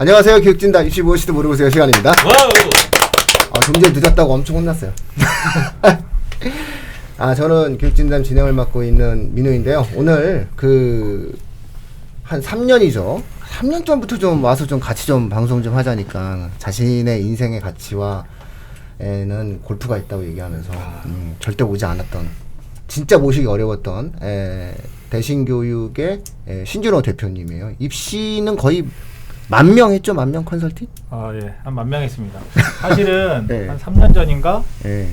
안녕하세요. 교육진단 입시 무엇이든 모르고세요 시간입니다. 좀 전에 늦었다고 엄청 혼났어요. 저는 교육진단 진행을 맡고 있는 민우인데요. 오늘 한 3년이죠. 3년 전부터 좀 와서 좀 같이 좀 방송 좀 하자니까 자신의 인생의 가치와 에는 골프가 있다고 얘기하면서 절대 오지 않았던, 진짜 모시기 어려웠던 대신교육의 신준호 대표님이에요. 입시는 거의 10,000명 했죠? 10,000 컨설팅? 예, 한 10,000명 했습니다. 사실은 네. 한 3년 전인가 네.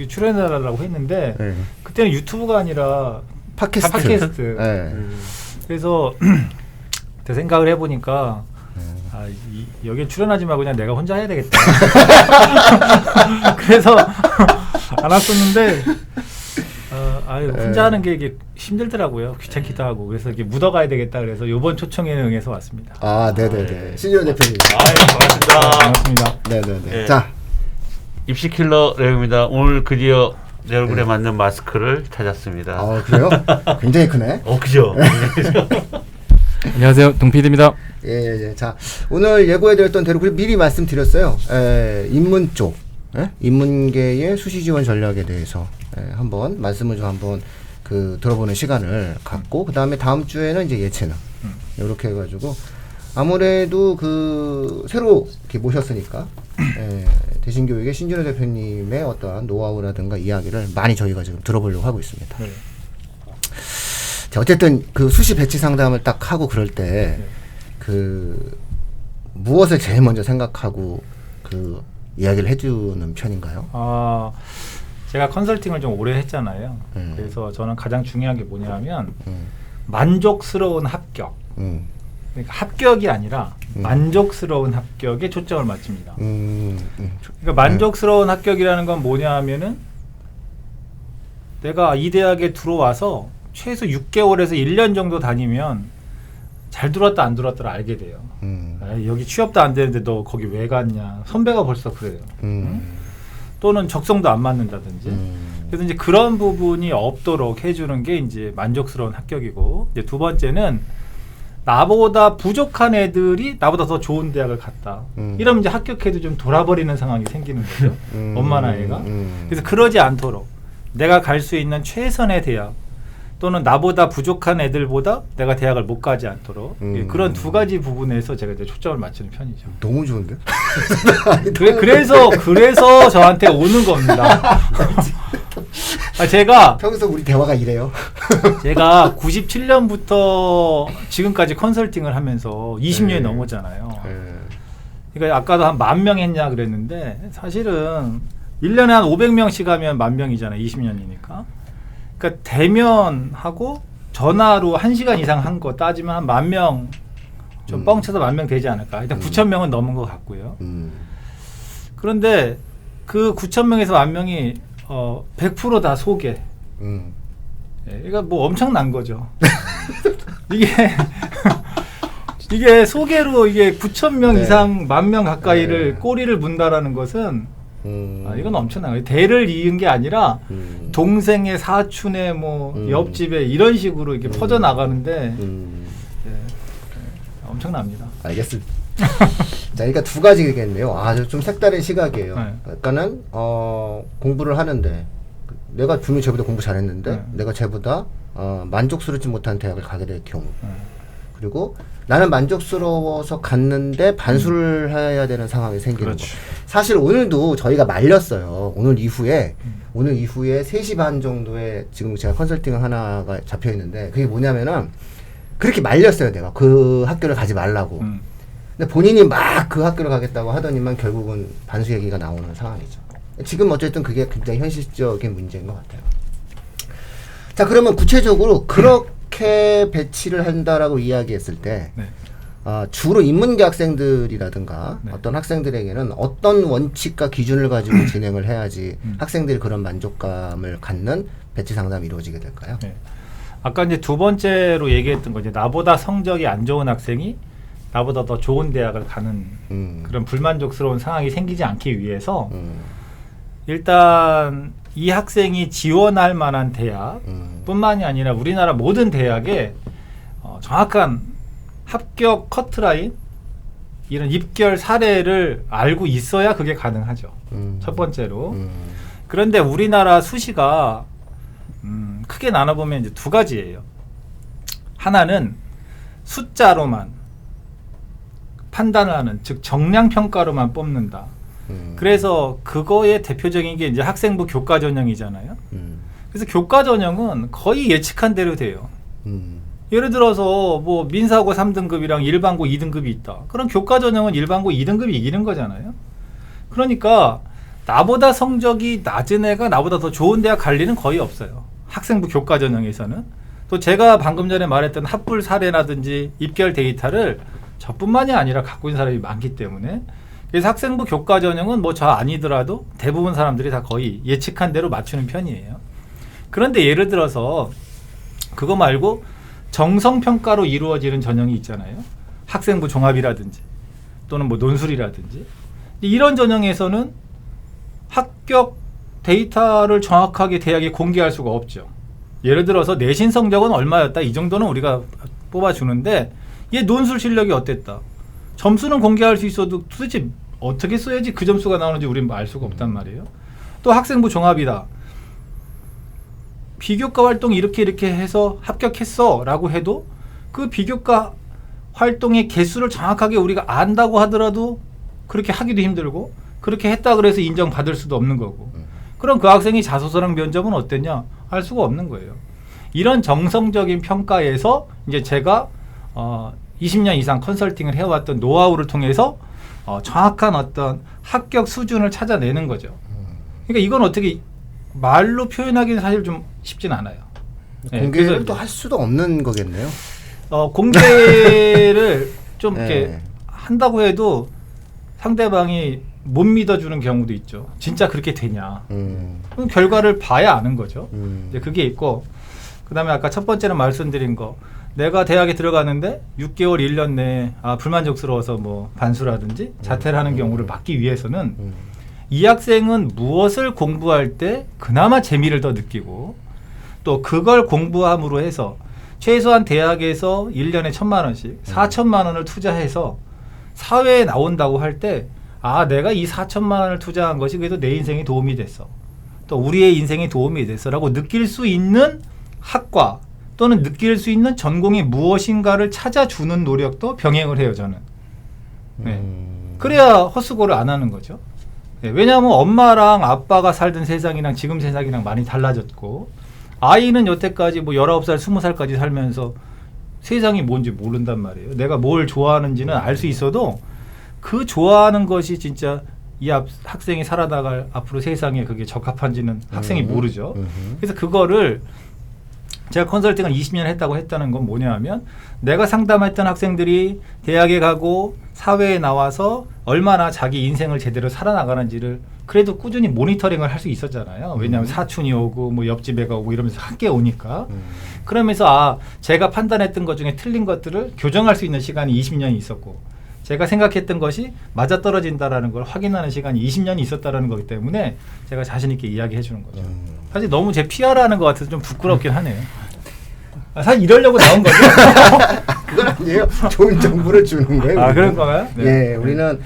출연해달라고 했는데 네. 그때는 유튜브가 아니라 팟캐스트. 네. 그래서 그 생각을 해보니까 여기에 출연하지 말고 그냥 내가 혼자 해야 되겠다. 그래서 안 왔었는데 혼자 하는 게 이게 힘들더라고요. 귀찮기도 하고. 그래서 이렇게 묻어가야 되겠다. 그래서 이번 초청에 응해서 왔습니다. 네네네. 신준호 대표님. 반갑습니다. 반갑습니다. 네네네. 네. 자, 입시킬러 레오입니다. 오늘 드디어 내 얼굴에 맞는 마스크를 찾았습니다. 그래요? 굉장히 크네. 그죠? 안녕하세요, 동PD입니다. 예. 자, 오늘 예고해드렸던 대로 미리 말씀드렸어요. 인문 쪽, 인문계의 수시 지원 전략에 대해서 한번 말씀을 좀 한번 들어보는 시간을 갖고, 그 다음에 다음 주에는 이제 예체능 이렇게 해가지고 아무래도 새로 이렇게 모셨으니까 대신교육의 신준호 대표님의 어떠한 노하우라든가 이야기를 많이 저희가 지금 들어보려고 하고 있습니다. 네. 자, 어쨌든 수시 배치 상담을 딱 하고 그럴 때 무엇을 제일 먼저 생각하고 이야기를 해주는 편인가요? 제가 컨설팅을 좀 오래 했잖아요. 그래서 저는 가장 중요한 게 뭐냐면 만족스러운 합격. 그러니까 합격이 아니라 만족스러운 합격에 초점을 맞춥니다. 그러니까 만족스러운 합격이라는 건 뭐냐 하면은 내가 이 대학에 들어와서 최소 6개월에서 1년 정도 다니면 잘 들어왔다 안 들어왔다를 알게 돼요. 여기 취업도 안 되는데 너 거기 왜 갔냐. 선배가 벌써 그래요. 또는 적성도 안 맞는다든지. 그래서 이제 그런 부분이 없도록 해주는 게 이제 만족스러운 합격이고, 이제 두 번째는 나보다 부족한 애들이 나보다 더 좋은 대학을 갔다. 이러면 이제 합격해도 좀 돌아버리는 상황이 생기는 거죠. 엄마나 애가. 그래서 그러지 않도록 내가 갈 수 있는 최선의 대학, 또는 나보다 부족한 애들보다 내가 대학을 못 가지 않도록 그런 두 가지 부분에서 제가 이제 초점을 맞추는 편이죠. 너무 좋은데? 그래서 저한테 오는 겁니다. 제가 평소 우리 대화가 이래요. 제가 97년부터 지금까지 컨설팅을 하면서 20년이 넘었잖아요. 그러니까 아까도 한 10,000명 했냐 그랬는데 사실은 1년에 한 500명씩 하면 10,000명이잖아요. 20년이니까. 그러니까 대면하고 전화로 1시간 이상 한 거 따지면 한 10,000명, 좀 뻥쳐서 10,000명 되지 않을까. 일단 9,000명은 넘은 것 같고요. 그런데 그 9,000명에서 10,000명이 100% 다 소개. 그러니까 뭐 엄청난 거죠. 이게 소개로 이게 9,000명 이상 10,000명 가까이를 꼬리를 문다라는 것은 이건 엄청난 거예요. 대를 이은 게 아니라 동생의 사촌의 옆집에 이런 식으로 이렇게 퍼져 나가는데 엄청납니다. 알겠습니다. 자, 그러니까 두 가지겠네요. 좀 색다른 시각이에요. 그러니까는 공부를 하는데 내가 분명히 쟤보다 공부 잘했는데 내가 쟤보다 만족스럽지 못한 대학을 가게 될 경우, 그리고 나는 만족스러워서 갔는데 반수를 해야 되는 상황이 생기는 거. 사실 오늘도 저희가 말렸어요. 오늘 이후에 3시 반 정도에 지금 제가 컨설팅 하나가 잡혀 있는데, 그게 뭐냐면은 그렇게 말렸어요. 내가 그 학교를 가지 말라고. 근데 본인이 막 그 학교를 가겠다고 하더니만 결국은 반수 얘기가 나오는 상황이죠. 지금 어쨌든 그게 굉장히 현실적인 문제인 것 같아요. 자, 그러면 구체적으로 그렇게 배치를 한다라고 이야기했을 때 주로 인문계 학생들이라든가 어떤 학생들에게는 어떤 원칙과 기준을 가지고 진행을 해야지 학생들이 그런 만족감을 갖는 배치 상담이 이루어지게 될까요? 아까 이제 두 번째로 얘기했던 거지, 나보다 성적이 안 좋은 학생이 나보다 더 좋은 대학을 가는 그런 불만족스러운 상황이 생기지 않기 위해서 일단 이 학생이 지원할 만한 대학 뿐만이 아니라 우리나라 모든 대학에 정확한 합격 커트라인, 이런 입결 사례를 알고 있어야 그게 가능하죠. 첫 번째로. 그런데 우리나라 수시가 크게 나눠보면 이제 두 가지예요. 하나는 숫자로만 판단을 하는, 즉 정량 평가로만 뽑는다. 그래서 그거의 대표적인 게 이제 학생부 교과 전형이잖아요. 그래서 교과 전형은 거의 예측한 대로 돼요. 예를 들어서 뭐 민사고 3등급이랑 일반고 2등급이 있다. 그럼 교과 전형은 일반고 2등급이 이기는 거잖아요. 그러니까 나보다 성적이 낮은 애가 나보다 더 좋은 대학 갈 일은 거의 없어요. 학생부 교과 전형에서는. 또 제가 방금 전에 말했던 합불 사례라든지 입결 데이터를 저뿐만이 아니라 갖고 있는 사람이 많기 때문에, 그래서 학생부 교과 전형은 뭐 저 아니더라도 대부분 사람들이 다 거의 예측한 대로 맞추는 편이에요. 그런데 예를 들어서 그거 말고 정성평가로 이루어지는 전형이 있잖아요. 학생부 종합이라든지 또는 뭐 논술이라든지. 이런 전형에서는 합격 데이터를 정확하게 대학에 공개할 수가 없죠. 예를 들어서 내신 성적은 얼마였다, 이 정도는 우리가 뽑아주는데 얘 논술 실력이 어땠다, 점수는 공개할 수 있어도 도대체 어떻게 써야지 그 점수가 나오는지 우리는 알 수가 없단 말이에요. 또 학생부 종합이다, 비교과 활동 이렇게 해서 합격했어 라고 해도 그 비교과 활동의 개수를 정확하게 우리가 안다고 하더라도 그렇게 하기도 힘들고, 그렇게 했다 그래서 인정받을 수도 없는 거고, 그럼 그 학생이 자소서랑 면접은 어땠냐 알 수가 없는 거예요. 이런 정성적인 평가에서 이제 제가 20년 이상 컨설팅을 해왔던 노하우를 통해서 정확한 어떤 합격 수준을 찾아내는 거죠. 그러니까 이건 어떻게 말로 표현하기는 사실 좀 쉽진 않아요. 공개를 네, 또 할 수도 없는 거겠네요. 공개를 좀 이렇게 한다고 해도 상대방이 못 믿어주는 경우도 있죠. 진짜 그렇게 되냐. 그럼 결과를 봐야 아는 거죠. 이제 그게 있고, 그 다음에 아까 첫 번째는 말씀드린 거, 내가 대학에 들어가는데 6개월, 1년 내에 불만족스러워서 뭐 반수라든지 자퇴를 하는 경우를 막기 위해서는 이 학생은 무엇을 공부할 때 그나마 재미를 더 느끼고, 또 그걸 공부함으로 해서 최소한 대학에서 1년에 1,000만 원씩 4,000만 원을 투자해서 사회에 나온다고 할 때, 아, 내가 이 4,000만 원을 투자한 것이 그래도 내 인생에 도움이 됐어, 또 우리의 인생에 도움이 됐어 라고 느낄 수 있는 학과 또는 느낄 수 있는 전공이 무엇인가를 찾아주는 노력도 병행을 해요, 저는. 네. 그래야 헛수고를 안 하는 거죠. 네. 왜냐하면 엄마랑 아빠가 살던 세상이랑 지금 세상이랑 많이 달라졌고, 아이는 여태까지 뭐 19살, 20살까지 살면서 세상이 뭔지 모른단 말이에요. 내가 뭘 좋아하는지는 알 수 있어도 그 좋아하는 것이 진짜 이 학생이 살아나갈 앞으로 세상에 그게 적합한지는 학생이 모르죠. 그래서 그거를 제가 컨설팅을 20년 했다고 했다는 건 뭐냐 하면, 내가 상담했던 학생들이 대학에 가고 사회에 나와서 얼마나 자기 인생을 제대로 살아나가는지를 그래도 꾸준히 모니터링을 할 수 있었잖아요. 왜냐하면 사촌이 오고 뭐 옆집 애가 오고 이러면서 함께 오니까. 그러면서 제가 판단했던 것 중에 틀린 것들을 교정할 수 있는 시간이 20년이 있었고, 제가 생각했던 것이 맞아떨어진다라는 걸 확인하는 시간이 20년이 있었다라는 거기 때문에 제가 자신 있게 이야기해 주는 거죠. 사실 너무 제 PR하는 것 같아서 좀 부끄럽긴 하네요. 사실 이러려고 나온 거죠. 그건 아니에요. 좋은 정보를 주는 거예요. 그런 건가요? 네. 우리는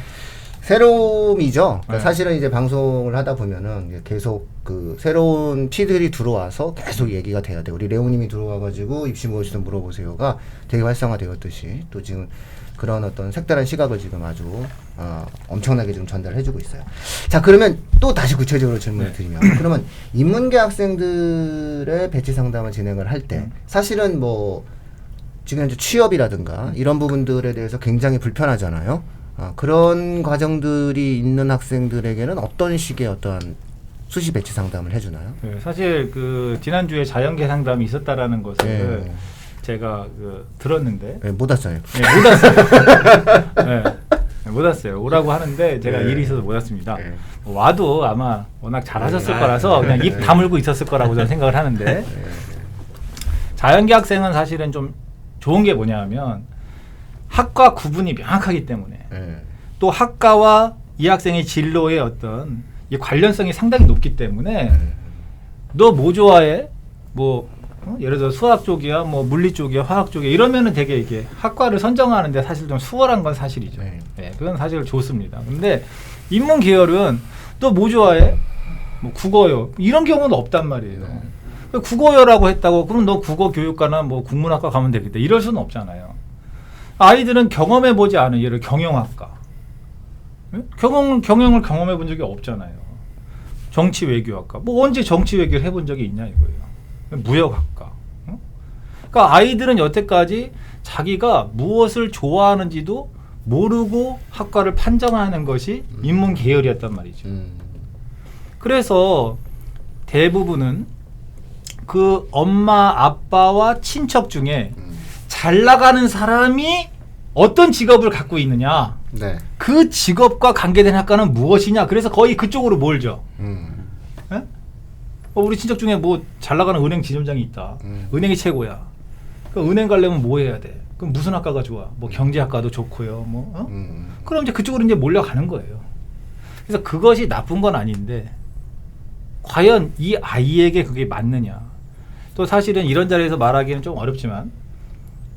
새로움이죠. 그러니까 사실은 이제 방송을 하다 보면은 계속 그 새로운 피들이 들어와서 계속 얘기가 돼야 돼. 우리 레오님이 들어와가지고 입시 무엇이든 물어보세요가 되게 활성화되었듯이 또 지금 그런 어떤 색다른 시각을 지금 아주 엄청나게 지금 전달해주고 있어요. 자, 그러면 또 다시 구체적으로 질문을 드리면, 그러면 인문계 학생들의 배치 상담을 진행을 할 때 사실은 뭐 지금 이제 취업이라든가 이런 부분들에 대해서 굉장히 불편하잖아요. 그런 과정들이 있는 학생들에게는 어떤 식의 어떠한 수시 배치 상담을 해주나요? 네, 사실 그 지난주에 자연계 상담이 있었다라는 것을 제가 들었는데 못 왔어요. 못 왔어요. 못 왔어요. 오라고 하는데 제가 일이 있어서 못 왔습니다. 와도 아마 워낙 잘하셨을 거라서 그냥 입 다물고 있었을 거라고 저는 생각을 하는데, 자연계 학생은 사실은 좀 좋은 게 뭐냐 하면 학과 구분이 명확하기 때문에 또 학과와 이 학생의 진로의 어떤 이 관련성이 상당히 높기 때문에 너 뭐 좋아해? 뭐 예를 들어 수학 쪽이야, 뭐 물리 쪽이야, 화학 쪽이야 이러면은 되게 이게 학과를 선정하는데 사실 좀 수월한 건 사실이죠. 그건 사실 좋습니다. 근데 인문 계열은 또 뭐 좋아해? 뭐 국어요. 이런 경우는 없단 말이에요. 국어요라고 했다고 그럼 너 국어 교육과나 뭐 국문학과 가면 되겠다. 이럴 수는 없잖아요. 아이들은 경험해 보지 않은 예를 경영학과. 경영을 경험해 본 적이 없잖아요. 정치 외교학과. 뭐 언제 정치 외교를 해본 적이 있냐 이거예요. 무역학과. 그러니까 아이들은 여태까지 자기가 무엇을 좋아하는지도 모르고 학과를 판정하는 것이 인문 계열이었단 말이죠. 그래서 대부분은 그 엄마 아빠와 친척 중에 잘 나가는 사람이 어떤 직업을 갖고 있느냐, 네. 그 직업과 관계된 학과는 무엇이냐. 그래서 거의 그쪽으로 몰죠. 우리 친척 중에 뭐 잘 나가는 은행 지점장이 있다. 은행이 최고야. 그럼 은행 가려면 뭐 해야 돼? 그럼 무슨 학과가 좋아? 뭐 경제학과도 좋고요. 뭐 그럼 이제 그쪽으로 이제 몰려가는 거예요. 그래서 그것이 나쁜 건 아닌데 과연 이 아이에게 그게 맞느냐? 또 사실은 이런 자리에서 말하기는 좀 어렵지만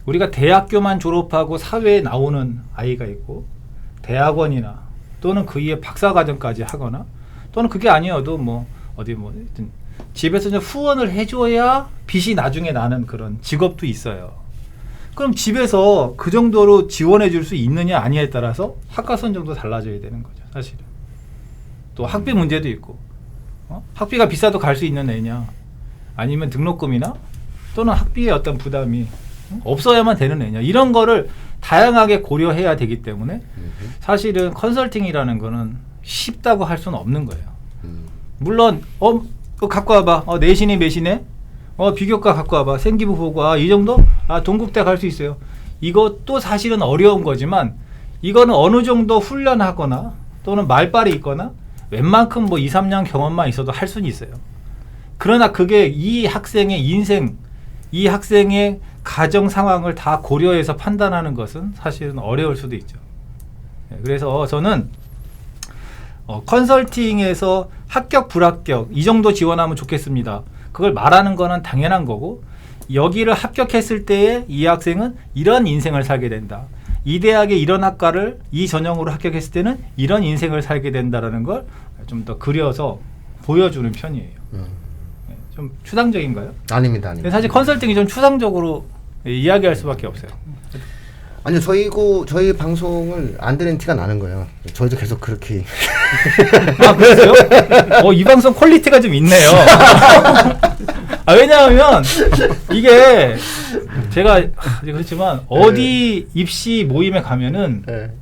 우리가 대학교만 졸업하고 사회에 나오는 아이가 있고 대학원이나 또는 그 이에 박사과정까지 하거나 또는 그게 아니어도 뭐 어디 뭐 집에서 좀 후원을 해줘야 빚이 나중에 나는 그런 직업도 있어요. 그럼 집에서 그 정도로 지원해 줄 수 있느냐 아니냐에 따라서 학과 선정도 달라져야 되는 거죠. 사실은. 또 학비 문제도 있고 학비가 비싸도 갈 수 있는 애냐 아니면 등록금이나 또는 학비의 어떤 부담이 없어야만 되는 애냐 이런 거를 다양하게 고려해야 되기 때문에 사실은 컨설팅이라는 거는 쉽다고 할 수는 없는 거예요. 물론 갖고 와봐. 내신이 몇이네? 비교과 갖고 와봐. 생기부 보고 이 정도? 동국대 갈 수 있어요. 이것도 사실은 어려운 거지만 이거는 어느 정도 훈련하거나 또는 말빨이 있거나 웬만큼 뭐 2, 3년 경험만 있어도 할 수는 있어요. 그러나 그게 이 학생의 인생, 이 학생의 가정 상황을 다 고려해서 판단하는 것은 사실은 어려울 수도 있죠. 그래서 저는 컨설팅에서 합격, 불합격 이 정도 지원하면 좋겠습니다. 그걸 말하는 거는 당연한 거고 여기를 합격했을 때에 이 학생은 이런 인생을 살게 된다. 이 대학에 이런 학과를 이 전형으로 합격했을 때는 이런 인생을 살게 된다라는 걸 좀 더 그려서 보여주는 편이에요. 좀 추상적인가요? 아닙니다. 사실 컨설팅이 좀 추상적으로 이야기할 수밖에 없어요. 아니요, 저희 방송을 안 들은 티가 나는 거예요. 저희도 계속 그렇게. 그랬어요? 이 방송 퀄리티가 좀 있네요. 왜냐하면 이게 제가 그렇지만 어디 입시 모임에 가면은 네.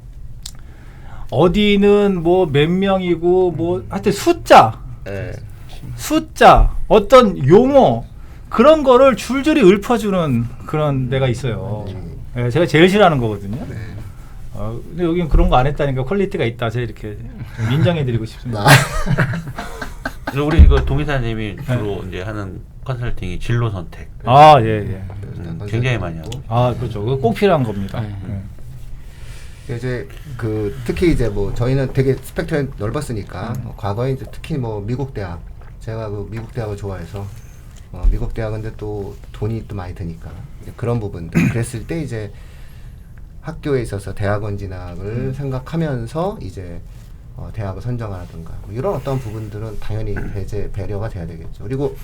어디는 뭐 몇 명이고 뭐 하여튼 숫자 네. 어떤 용어 그런 거를 줄줄이 읊어주는 그런 데가 있어요. 네, 제가 제일 싫어하는 거거든요. 네. 근데 여기는 그런 거 안 했다니까 퀄리티가 있다. 제가 이렇게 인정해드리고 싶습니다. 우리 그 동의사님이 주로 이제 하는 컨설팅이 진로 선택. 예. 굉장히 많이 하고. 그렇죠. 그거 꼭 필요한 겁니다. 이제 특히 이제 뭐 저희는 되게 스펙트럼이 넓었으니까 과거에 이제 특히 뭐 미국 대학 제가 그 미국 대학을 좋아해서 미국 대학인데 또 돈이 또 많이 드니까 그런 부분들 그랬을 때 이제 학교에 있어서 대학원 진학을 생각하면서 이제 대학을 선정하라든가 뭐 이런 어떤 부분들은 당연히 배려가 돼야 되겠죠. 그리고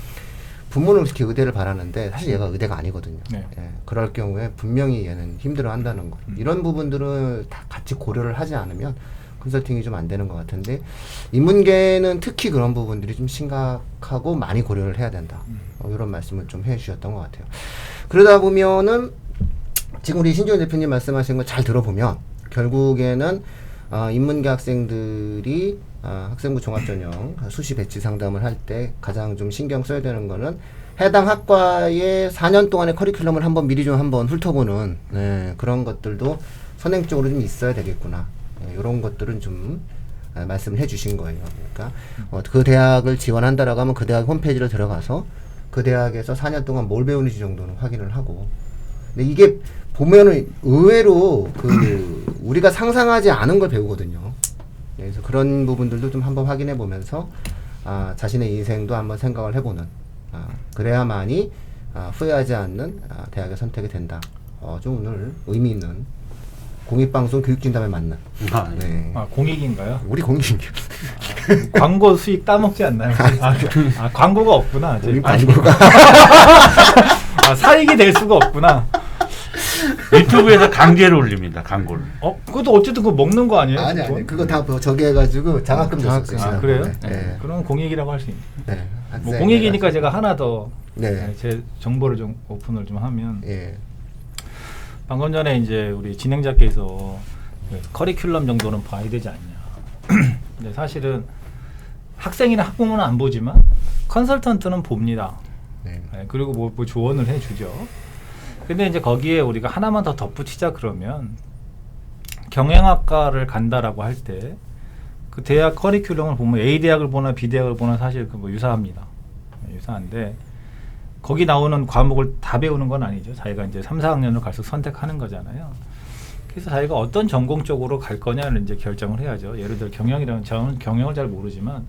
부모는 특히 의대를 바라는데 사실 얘가 의대가 아니거든요. 네. 그럴 경우에 분명히 얘는 힘들어한다는 거. 이런 부분들을 다 같이 고려를 하지 않으면 컨설팅이 좀 안 되는 것 같은데 인문계는 특히 그런 부분들이 좀 심각하고 많이 고려를 해야 된다. 이런 말씀을 좀 해주셨던 것 같아요. 그러다 보면은 지금 우리 신조현 대표님 말씀하신 거 잘 들어보면 결국에는 인문계 학생들이 학생부 종합전형 수시 배치 상담을 할 때 가장 좀 신경 써야 되는 거는 해당 학과의 4년 동안의 커리큘럼을 한번 미리 좀 한번 훑어보는 그런 것들도 선행적으로 좀 있어야 되겠구나. 이런 것들은 좀 말씀을 해주신 거예요. 그러니까 그 대학을 지원한다라고 하면 그 대학 홈페이지를 들어가서 그 대학에서 4년 동안 뭘 배우는지 정도는 확인을 하고. 근데 이게 보면은 의외로 우리가 상상하지 않은 걸 배우거든요. 그래서 그런 부분들도 좀 한번 확인해 보면서 자신의 인생도 한번 생각을 해보는 그래야만이 후회하지 않는 대학의 선택이 된다. 좀 오늘 의미 있는 공익방송 교육진담에 맞는. 네. 아, 공익인가요? 우리 공익. 광고 수익 따먹지 않나요? 광고가 없구나. 우리 광고가. 사익이 될 수가 없구나. 유튜브에서 강제로 올립니다. 광고를. 그것도 어쨌든 그거 먹는 거 아니에요? 아니. 그거 다 저기 해가지고 장학금 줬었어요. 아, 그래요? 네. 그럼 공익이라고 할 수 있네. 네. 뭐 공익이니까 제가 하나 더 네. 제 정보를 좀 오픈을 좀 하면 예. 방금 전에 이제 우리 진행자께서 커리큘럼 정도는 봐야 되지 않냐. 근데 사실은 학생이나 학부모는 안 보지만 컨설턴트는 봅니다. 네. 그리고 뭐 조언을 해주죠. 근데 이제 거기에 우리가 하나만 더 덧붙이자 그러면 경영학과를 간다라고 할 때 그 대학 커리큘럼을 보면 A 대학을 보나 B 대학을 보나 사실 그 뭐 유사합니다. 유사한데 거기 나오는 과목을 다 배우는 건 아니죠. 자기가 이제 3, 4학년으로 갈수록 선택하는 거잖아요. 그래서 자기가 어떤 전공 쪽으로 갈 거냐를 이제 결정을 해야죠. 예를 들어 경영이라면 저는 경영을 잘 모르지만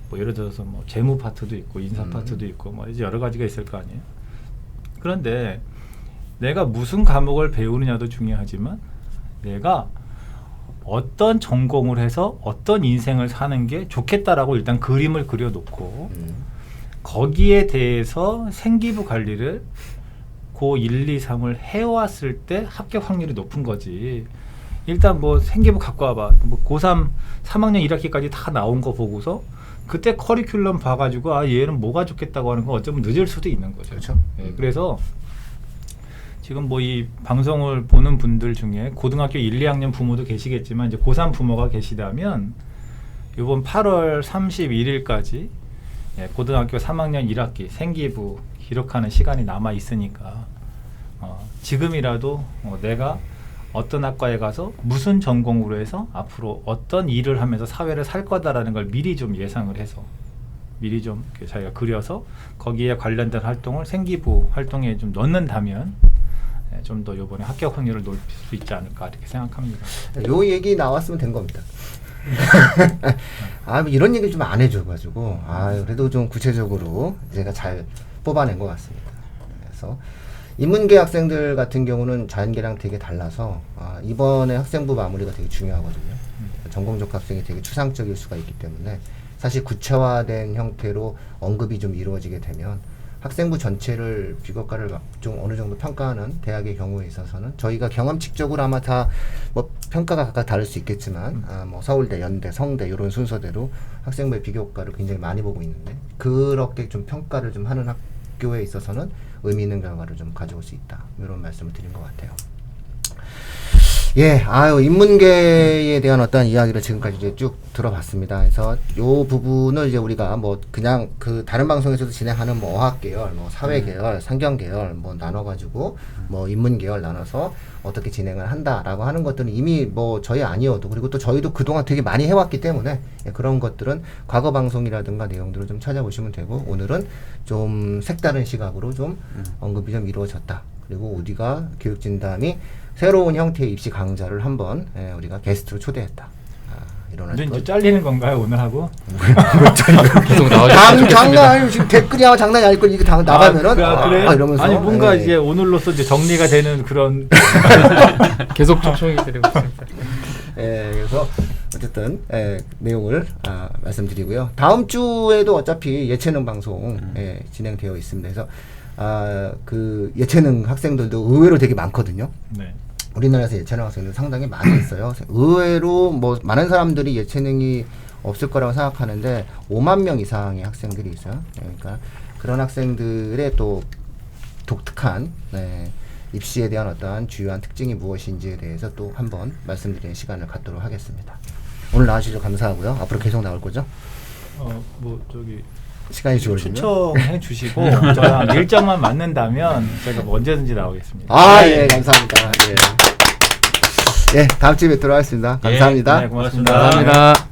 뭐 예를 들어서 뭐 재무 파트도 있고 인사 파트도 있고 뭐 이제 여러 가지가 있을 거 아니에요. 그런데 내가 무슨 과목을 배우느냐도 중요하지만 내가 어떤 전공을 해서 어떤 인생을 사는 게 좋겠다라고 일단 그림을 그려놓고 거기에 대해서 생기부 관리를 고 1, 2, 3을 해왔을 때 합격 확률이 높은 거지. 일단 뭐 생기부 갖고 와봐. 뭐 고3 3학년 1학기까지 다 나온 거 보고서 그때 커리큘럼 봐가지고 아 얘는 뭐가 좋겠다고 하는 건 어쩌면 늦을 수도 있는 거죠. 그렇죠. 그래서 지금 뭐 이 방송을 보는 분들 중에 고등학교 1, 2학년 부모도 계시겠지만 이제 고3 부모가 계시다면 이번 8월 31일까지 고등학교 3학년 1학기 생기부 기록하는 시간이 남아 있으니까 지금이라도 내가 어떤 학과에 가서 무슨 전공으로 해서 앞으로 어떤 일을 하면서 사회를 살 거다라는 걸 미리 좀 예상을 해서 미리 좀 자기가 그려서 거기에 관련된 활동을 생기부 활동에 좀 넣는다면 좀 더 이번에 합격 확률을 높일 수 있지 않을까 이렇게 생각합니다. 요 얘기 나왔으면 된 겁니다. 뭐 이런 얘기 좀 안 해줘가지고 그래도 좀 구체적으로 제가 잘 뽑아낸 것 같습니다. 그래서 인문계 학생들 같은 경우는 자연계랑 되게 달라서 이번에 학생부 마무리가 되게 중요하거든요. 전공적 학생이 되게 추상적일 수가 있기 때문에 사실 구체화된 형태로 언급이 좀 이루어지게 되면 학생부 전체를 비교과를 좀 어느 정도 평가하는 대학의 경우에 있어서는 저희가 경험칙적으로 아마 다 뭐 평가가 각각 다를 수 있겠지만 뭐 서울대, 연대, 성대 이런 순서대로 학생부의 비교과를 굉장히 많이 보고 있는데 그렇게 좀 평가를 좀 하는 학교에 있어서는 의미 있는 결과를 좀 가져올 수 있다 이런 말씀을 드린 것 같아요. 예, 인문계에 대한 어떤 이야기를 지금까지 이제 쭉 들어봤습니다. 그래서 요 부분을 이제 우리가 뭐 그냥 그 다른 방송에서도 진행하는 뭐 어학 계열, 뭐 사회 계열, 상경 계열 뭐 나눠가지고 뭐 인문 계열 나눠서 어떻게 진행을 한다라고 하는 것들은 이미 뭐 저희 아니어도 그리고 또 저희도 그동안 되게 많이 해왔기 때문에 그런 것들은 과거 방송이라든가 내용들을 좀 찾아보시면 되고 오늘은 좀 색다른 시각으로 좀 언급이 좀 이루어졌다. 그리고 우리가 교육진담이 새로운 형태의 입시 강좌를 한번 우리가 게스트로 초대했다. 이런 근데 이제 잘리는 건가요 오늘 하고? 계속 나와주셨으면 장난 아니고 지금 댓글이 아마 장난이 아닐 걸 이게 다 나가면은 그래? 이러면서 아니 뭔가 이제 오늘로써 이제 정리가 되는 그런 계속 초청이 드리고 있습니다. 그래서 어쨌든 내용을 말씀드리고요. 다음 주에도 어차피 예체능 방송 진행되어 있습니다. 그래서 그 예체능 학생들도 의외로 되게 많거든요. 네. 우리나라에서 예체능 학생들 상당히 많이 있어요. 의외로 뭐 많은 사람들이 예체능이 없을 거라고 생각하는데 5만 명 이상의 학생들이 있어요. 그러니까 그런 학생들의 또 독특한 입시에 대한 어떠한 주요한 특징이 무엇인지에 대해서 또 한번 말씀드리는 시간을 갖도록 하겠습니다. 오늘 나와주셔서 감사하고요. 앞으로 계속 나올 거죠? 뭐 저기 시간이 주어지면 추천해 주시고 저랑 일정만 맞는다면 제가 뭐 언제든지 나오겠습니다. 예, 감사합니다. 예, 다음 주에 뵙도록 하겠습니다. 감사합니다. 네, 고맙습니다. 감사합니다.